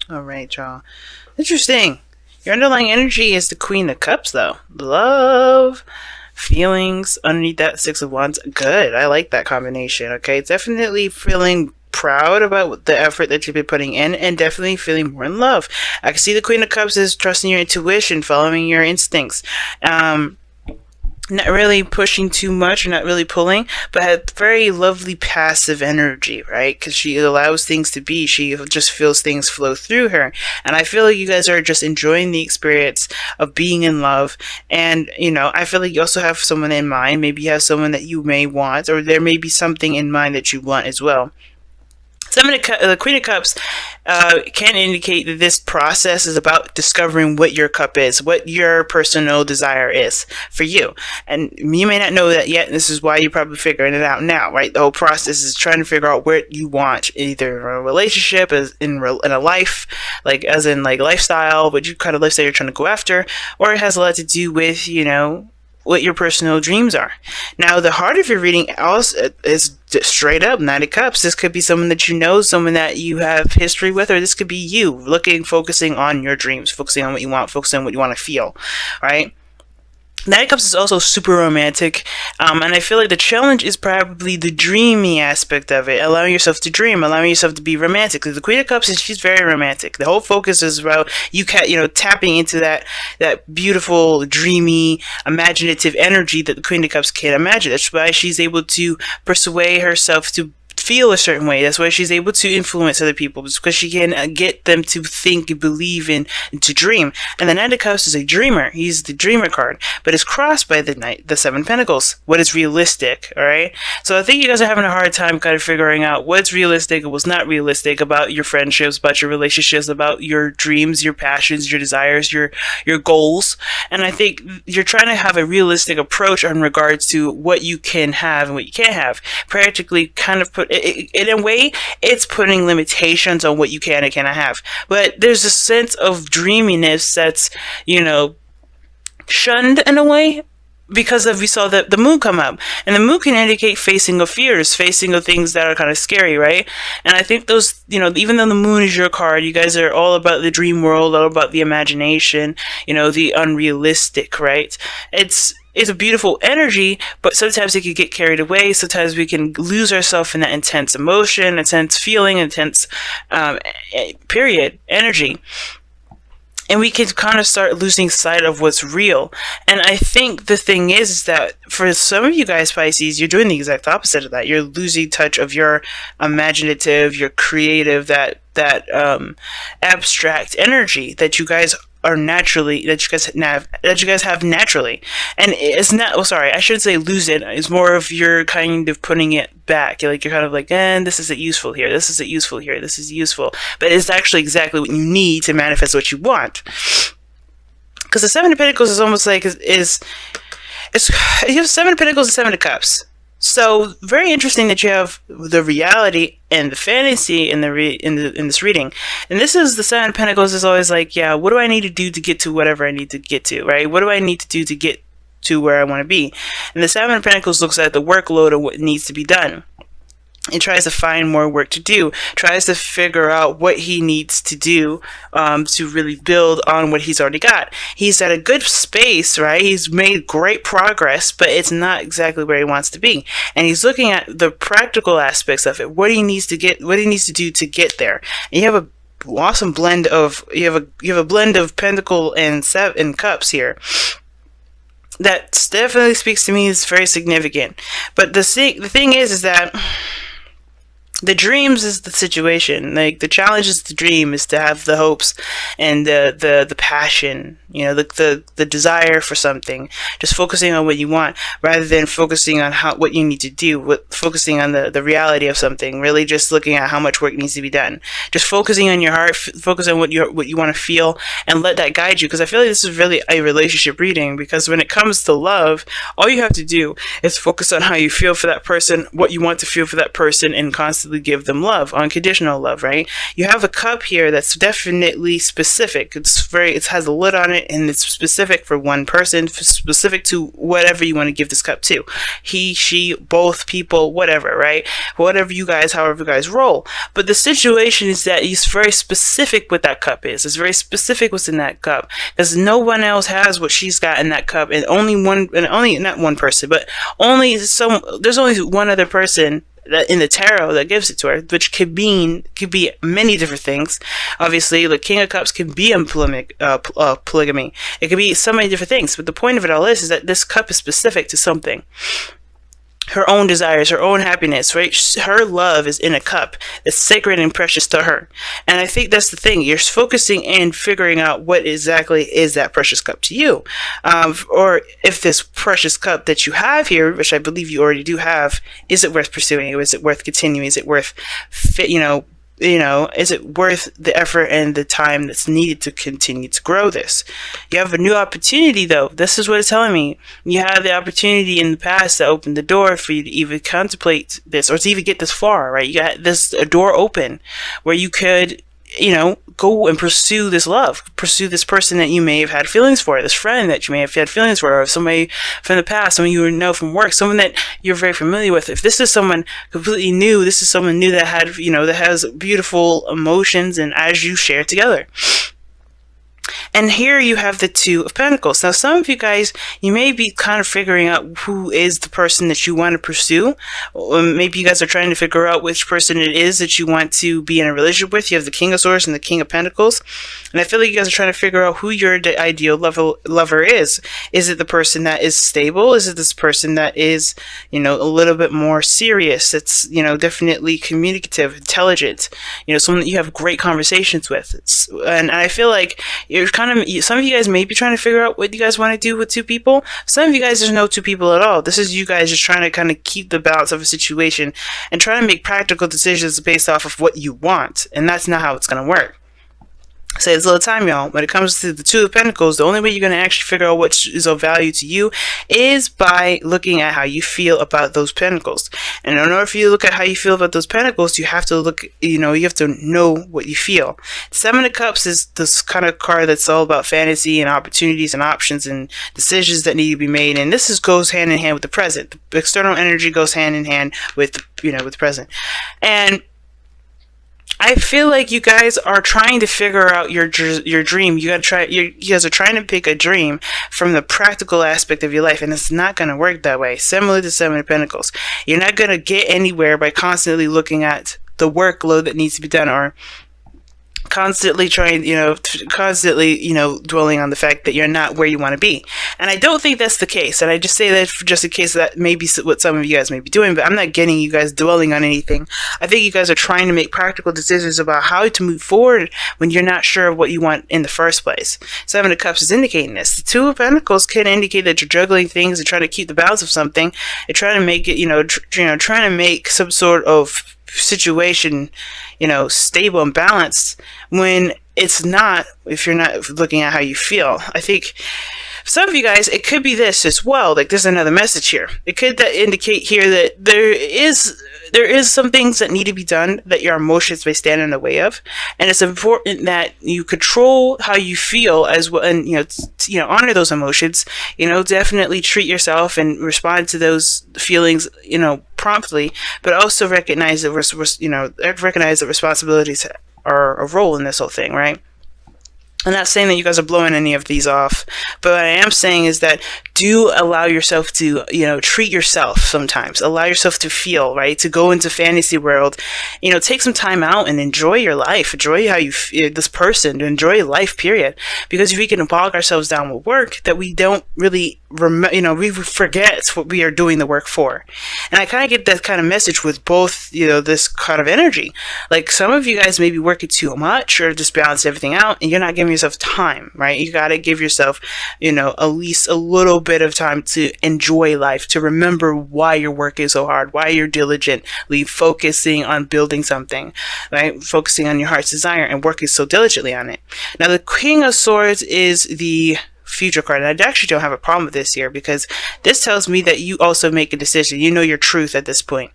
All right, y'all. Interesting. Your underlying energy is the Queen of Cups, though. Love, feelings underneath that Six of Wands. Good. I like that combination. Okay, definitely feeling proud about the effort that you've been putting in, and definitely feeling more in love. I can see the Queen of Cups is trusting your intuition, following your instincts. Not really pushing too much, or not really pulling, but had very lovely passive energy, right? Because she allows things to be. She just feels things flow through her. And I feel like you guys are just enjoying the experience of being in love. And, you know, I feel like you also have someone in mind. Maybe you have someone that you may want, or there may be something in mind that you want as well. The Queen of Cups can indicate that this process is about discovering what your cup is, what your personal desire is for you. And you may not know that yet, and this is why you're probably figuring it out now, right? The whole process is trying to figure out what you want, either a relationship, as in a life, like as in like lifestyle, what you kind of lifestyle you're trying to go after, or it has a lot to do with, you know, what your personal dreams are. Now, the heart of your reading also is straight up Knight of Cups. This could be someone that you know, someone that you have history with, or this could be you focusing on your dreams, focusing on what you want, focusing on what you want to feel, right? Knight of Cups is also super romantic, and I feel like the challenge is probably the dreamy aspect of it, allowing yourself to dream, allowing yourself to be romantic. Because the Queen of Cups she's very romantic. The whole focus is about tapping into that beautiful, dreamy, imaginative energy that the Queen of Cups can imagine. That's why she's able to persuade herself to feel a certain way. That's why she's able to influence other people, because she can get them to think and believe and to dream. And the Knight of Cups is a dreamer. He's the dreamer card, but it's crossed by the Seven of Pentacles. What is realistic? All right. So I think you guys are having a hard time kind of figuring out what's realistic and what's not realistic about your friendships, about your relationships, about your dreams, your passions, your desires, your goals. And I think you're trying to have a realistic approach in regards to what you can have and what you can't have. Practically, kind of put in a way, it's putting limitations on what you can and cannot have. But there's a sense of dreaminess that's, you know, shunned in a way, because we saw the moon come up, and the moon can indicate facing of fears, facing of things that are kind of scary, right? And I think those, you know, even though the moon is your card, you guys are all about the dream world, all about the imagination, you know, the unrealistic, right? It's a beautiful energy, but sometimes it can get carried away. Sometimes we can lose ourselves in that intense emotion, intense feeling, intense energy. And we can kind of start losing sight of what's real. And I think the thing is that for some of you guys, Pisces, you're doing the exact opposite of that. You're losing touch of your imaginative, your creative, that abstract energy that you guys are naturally, that you guys have naturally. And it's not, oh sorry, I shouldn't say lose it. It's more of you're kind of putting it back. You're kind of like, this isn't useful here, this isn't useful here, this is useful. But it's actually exactly what you need to manifest what you want. Because the Seven of Pentacles is almost like, you have Seven of Pentacles and Seven of Cups. So very interesting that you have the reality and the fantasy in this reading. And this is the Seven of Pentacles is always like, yeah, what do I need to do to get to whatever I need to get to, right? What do I need to do to get to where I want to be? And the Seven of Pentacles looks at the workload of what needs to be done. It tries to find more work to do, tries to figure out what he needs to do to really build on what he's already got. He's at a good space, right? He's made great progress, but it's not exactly where he wants to be. And he's looking at the practical aspects of it, what he needs to do to get there. And you have an awesome blend of, you have a blend of Pentacle and Cups here. That definitely speaks to me as very significant. But the thing is that the dreams is the situation. Like, the challenge is the dream, is to have the hopes and the passion, you know, the desire for something. Just focusing on what you want rather than focusing on what you need to do. Focusing on the reality of something. Really just looking at how much work needs to be done. Just focusing on your heart, focus on what you want to feel, and let that guide you. Because I feel like this is really a relationship reading. Because when it comes to love, all you have to do is focus on how you feel for that person, what you want to feel for that person, and constantly give them love, unconditional love, right? You have a cup here that's definitely specific. It has a lid on it. it, and it's specific for one person, specific to whatever you want to give this cup to. He, she, both people, whatever, right? Whatever you guys, however you guys roll. But the situation is that it's very specific what that cup is. It's very specific what's in that cup, because no one else has what she's got in that cup, and only not one person, but there's only one other person that in the tarot that gives it to her, which could be many different things. Obviously, the King of Cups can be in polygamy. It could be so many different things. But the point of it all is that this cup is specific to something. Her own desires, her own happiness, right? Her love is in a cup that's sacred and precious to her. And I think that's the thing. You're focusing and figuring out what exactly is that precious cup to you. Or if this precious cup that you have here, which I believe you already do have, is it worth pursuing? Is it worth continuing? Is it worth, is it worth the effort and the time that's needed to continue to grow this? You have a new opportunity, though. This is what it's telling me. You had the opportunity in the past that opened the door for you to even contemplate this, or to even get this far, right? You got a door open where you could, go and pursue this love, pursue this person that you may have had feelings for, this friend that you may have had feelings for, or somebody from the past, someone you know from work, someone that you're very familiar with. If this is someone completely new, this is someone new that had, that has beautiful emotions, and as you share together. And here you have the Two of Pentacles. Now, some of you guys, you may be kind of figuring out who is the person that you want to pursue. Or maybe you guys are trying to figure out which person it is that you want to be in a relationship with. You have the King of Swords and the King of Pentacles. And I feel like you guys are trying to figure out who your ideal lover is. Is it the person that is stable? Is it this person that is, a little bit more serious? It's, definitely communicative, intelligent, someone that you have great conversations with. And I feel like some of you guys may be trying to figure out what you guys want to do with two people. Some of you guys, there's no two people at all. This is you guys just trying to kind of keep the balance of a situation and trying to make practical decisions based off of what you want. And that's not how it's going to work. Saves a little time, y'all. When it comes to the Two of Pentacles, the only way you're going to actually figure out what is of value to you is by looking at how you feel about those pentacles. And in order for you to look at how you feel about those pentacles, you have to look, you have to know what you feel. Seven of Cups is this kind of card that's all about fantasy and opportunities and options and decisions that need to be made. And this goes hand in hand with the present. The external energy goes hand in hand with, with the present. And I feel like you guys are trying to figure out your dream. You guys are trying to pick a dream from the practical aspect of your life, and it's not going to work that way. Similar to Seven of Pentacles, you're not going to get anywhere by constantly looking at the workload that needs to be done, or constantly trying, dwelling on the fact that you're not where you want to be. And I don't think that's the case. And I just say that just in case that may be what some of you guys may be doing, but I'm not getting you guys dwelling on anything. I think you guys are trying to make practical decisions about how to move forward when you're not sure of what you want in the first place. Seven of Cups is indicating this. The Two of Pentacles can indicate that you're juggling things and trying to keep the balance of something and trying to make it, trying to make some sort of situation, stable and balanced, when it's not, if you're not looking at how you feel. I think some of you guys, it could be this as well. Like, there's another message here. It could indicate here that there is some things that need to be done that your emotions may stand in the way of, and it's important that you control how you feel as well, and honor those emotions. Definitely treat yourself and respond to those feelings, promptly, but also recognize that recognize that responsibilities are a role in this whole thing, right? I'm not saying that you guys are blowing any of these off, but what I am saying is that do allow yourself to, treat yourself sometimes. Allow yourself to feel, right? To go into fantasy world, take some time out and enjoy your life. Enjoy how you feel, this person, enjoy life, period. Because if we can bog ourselves down with work that we don't really we forget what we are doing the work for. And I kind of get that kind of message with both, this kind of energy. Like, some of you guys may be working too much or just balance everything out, and you're not giving yourself time, right? You got to give yourself, at least a little bit of time to enjoy life, to remember why you're working so hard, why you're diligently focusing on building something, right? Focusing on your heart's desire and working so diligently on it. Now, the King of Swords is the future card, and I actually don't have a problem with this here, because this tells me that you also make a decision. You know your truth at this point.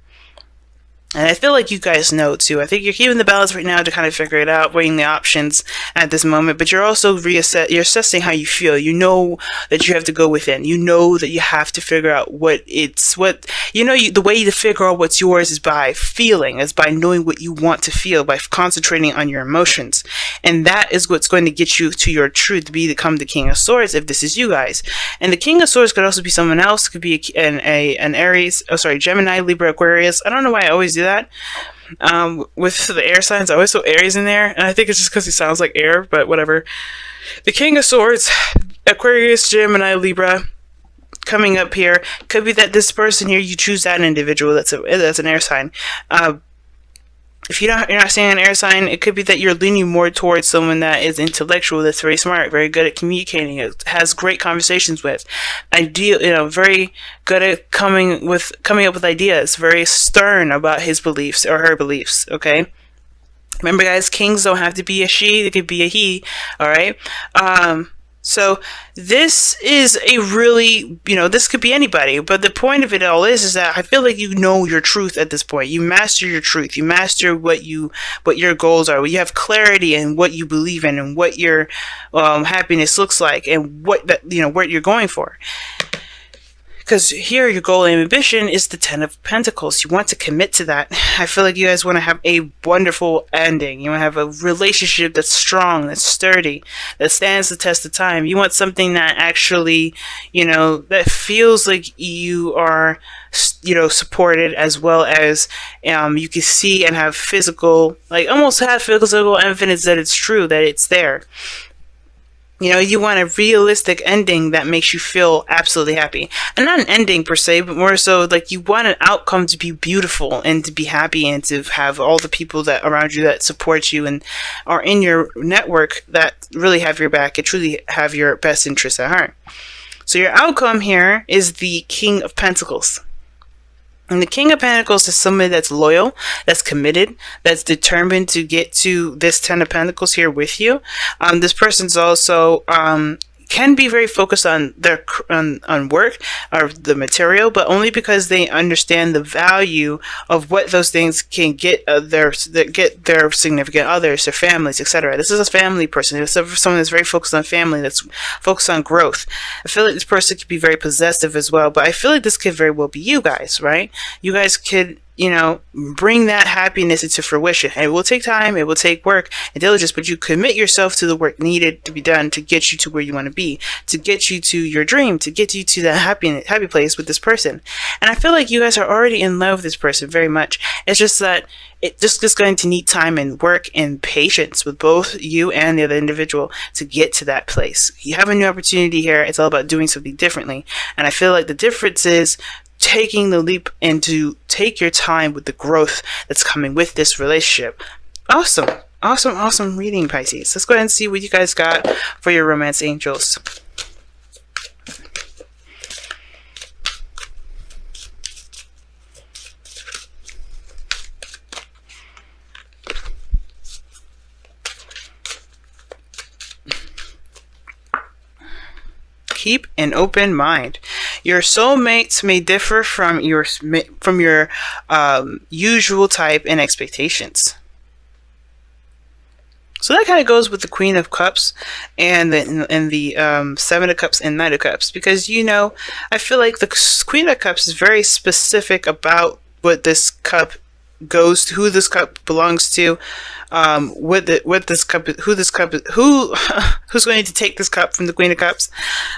And I feel like you guys know too. I think you're keeping the balance right now to kind of figure it out, weighing the options at this moment. But you're also you're assessing how you feel. You know that you have to go within. You know that you have to figure out the way to figure out what's yours is by feeling, is by knowing what you want to feel, by concentrating on your emotions. And that is what's going to get you to your truth, to become the King of Swords if this is you guys. And the King of Swords could also be someone else. Could be an Aries, Gemini, Libra, Aquarius. I don't know why I always do that. With the air signs, I always throw Aries in there, and I think it's just because he sounds like air, but whatever. The King of Swords, Aquarius, Gemini, Libra, coming up here. Could be that this person here, you choose that individual that's an air sign. If you're not seeing an air sign, it could be that you're leaning more towards someone that is intellectual, that's very smart, very good at communicating, has great conversations with, very good at coming up with ideas, very stern about his beliefs or her beliefs. Okay. Remember, guys, kings don't have to be a she; they could be a he. All right. So this is a really, this could be anybody, but the point of it all is that I feel like you know your truth at this point. You master your truth. You master what your goals are. You have clarity in what you believe in and what your happiness looks like and what you're going for. Because here, your goal and ambition is the Ten of Pentacles. You want to commit to that. I feel like you guys want to have a wonderful ending. You want to have a relationship that's strong, that's sturdy, that stands the test of time. You want something that actually, that feels like you are, supported, as well as you can see and have physical, almost have physical evidence that it's true, that it's there. You want a realistic ending that makes you feel absolutely happy. And not an ending per se, but more so you want an outcome to be beautiful and to be happy and to have all the people that around you that support you and are in your network that really have your back and truly have your best interests at heart. So your outcome here is the King of Pentacles. And the King of Pentacles is somebody that's loyal, that's committed, that's determined to get to this Ten of Pentacles here with you. This person's also can be very focused on their on work or the material, but only because they understand the value of what those things can get their significant others, their families, etc. This is a family person. It's someone that's very focused on family, that's focused on growth. I feel like this person could be very possessive as well, but I feel like this could very well be you guys, right? You guys could bring that happiness into fruition. And it will take time, it will take work and diligence, but you commit yourself to the work needed to be done to get you to where you want to be, to get you to your dream, to get you to that happy place with this person. And I feel like you guys are already in love with this person very much. It's just that it just is going to need time and work and patience with both you and the other individual to get to that place. You have a new opportunity here. It's all about doing something differently. And I feel like the difference is taking the leap and to take your time with the growth that's coming with this relationship. Awesome reading, Pisces. Let's go ahead and see what you guys got for your romance angels. Keep an open mind. Your soulmates may differ from your usual type and expectations. So that kind of goes with the Queen of Cups and the Seven of Cups and Knight of Cups, because I feel like the Queen of Cups is very specific about what this cup goes to, who this cup belongs to, who's going to take this cup from the Queen of Cups.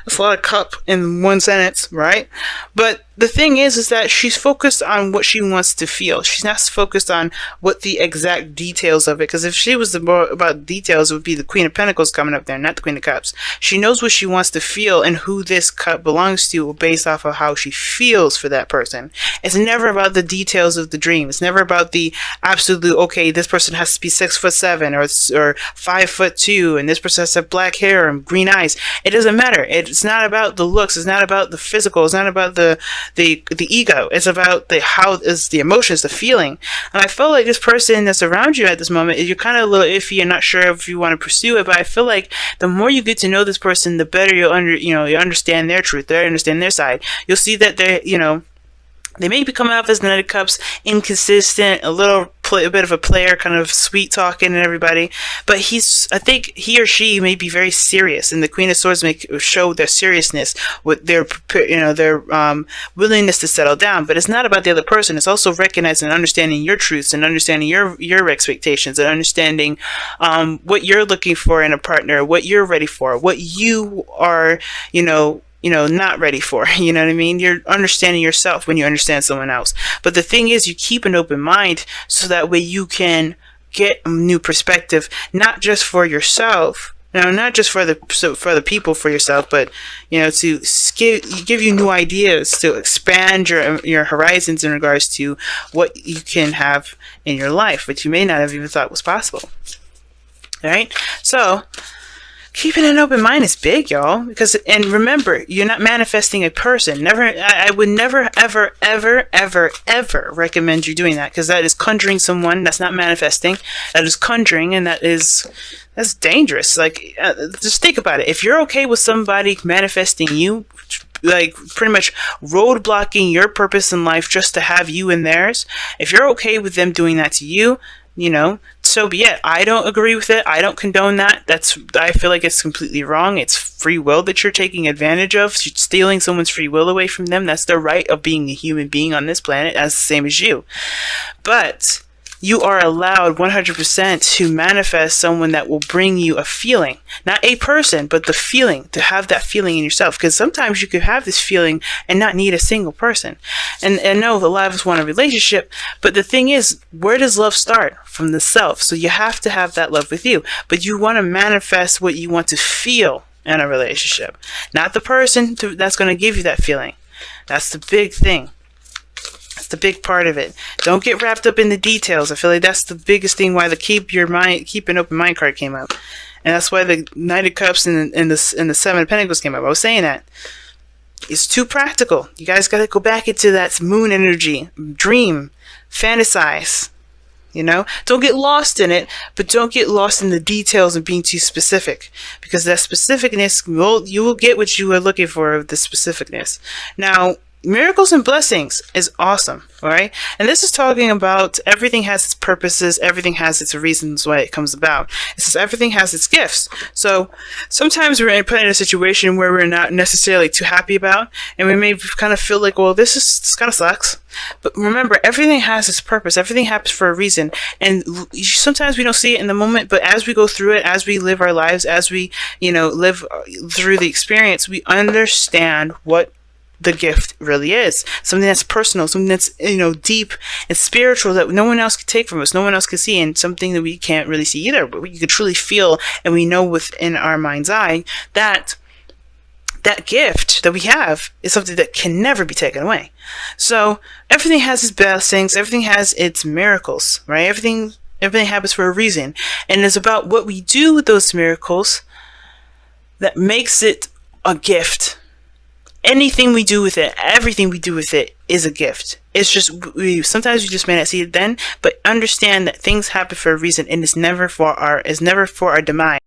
That's a lot of cup in one sentence, right? But the thing is that she's focused on what she wants to feel. She's not focused on what the exact details of it, because if she was more about details, it would be the Queen of Pentacles coming up there, not the Queen of Cups. She knows what she wants to feel and who this cup belongs to based off of how she feels for that person. It's never about the details of the dream. It's never about the absolute, okay, this person has to be 6'7" or 5'2", and this person has to have black hair and green eyes. It doesn't matter. It's not about the looks. It's not about the physical. It's not about the ego. It's about the emotions, the feeling. And I feel like this person that's around you at this moment, you're kind of a little iffy and not sure if you want to pursue it, but I feel like the more you get to know this person, the better you understand their truth, you understand their side. You'll see that They may be coming off as Knight of Cups, inconsistent, a bit of a player, kind of sweet talking and everybody. But I think he or she may be very serious, and the Queen of Swords may show their seriousness with their willingness to settle down. But it's not about the other person. It's also recognizing and understanding your truths, and understanding your expectations, and understanding what you're looking for in a partner, what you're ready for, what you are, not ready for. You know what I mean? You're understanding yourself when you understand someone else. But the thing is, you keep an open mind so that way you can get a new perspective, not just for yourself, not just for the people, for yourself, but to give you new ideas, to expand your horizons in regards to what you can have in your life, which you may not have even thought was possible. All right? So keeping an open mind is big, y'all, and remember, you're not manifesting a person. I would never, ever, ever, ever, ever recommend you doing that, because that is conjuring someone. That's not manifesting. That is conjuring, and that's dangerous. Like, just think about it. If you're okay with somebody manifesting you, like pretty much roadblocking your purpose in life just to have you in theirs, if you're okay with them doing that to you, so be it. I don't agree with it. I don't condone that. I feel like it's completely wrong. It's free will that you're taking advantage of. You're stealing someone's free will away from them. That's their right of being a human being on this planet, as the same as you. But you are allowed 100% to manifest someone that will bring you a feeling. Not a person, but the feeling, to have that feeling in yourself. Because sometimes you could have this feeling and not need a single person. And I know a lot of us want a relationship, but the thing is, where does love start? From the self. So you have to have that love with you. But you want to manifest what you want to feel in a relationship. Not the person that's going to give you that feeling. That's the big thing. That's the big part of it. Don't get wrapped up in the details. I feel like that's the biggest thing why the keep an open mind card came up. And that's why the Knight of Cups and the Seven of Pentacles came up. I was saying that. It's too practical. You guys got to go back into that moon energy. Dream. Fantasize. Don't get lost in it, but don't get lost in the details and being too specific. Because that specificness, you will get what you are looking for with the specificness. Now, miracles and blessings is awesome, all right? And this is talking about everything has its purposes, everything has its reasons why it comes about. It says everything has its gifts. So sometimes we're put in a situation where we're not necessarily too happy about, and we may kind of feel like, well, this kind of sucks. But remember, everything has its purpose. Everything happens for a reason. And sometimes we don't see it in the moment, but as we go through it, as we live our lives, as we, live through the experience, we understand what the gift really is. Something that's personal, something that's deep and spiritual that no one else can take from us, no one else can see, and something that we can't really see either, but we can truly feel, and we know within our mind's eye that that gift that we have is something that can never be taken away. So everything has its blessings, everything has its miracles, right? Everything happens for a reason, and it's about what we do with those miracles that makes it a gift. Anything we do with it, everything we do with it is a gift. It's just, sometimes we just may not see it then, but understand that things happen for a reason, and it's never for our demise.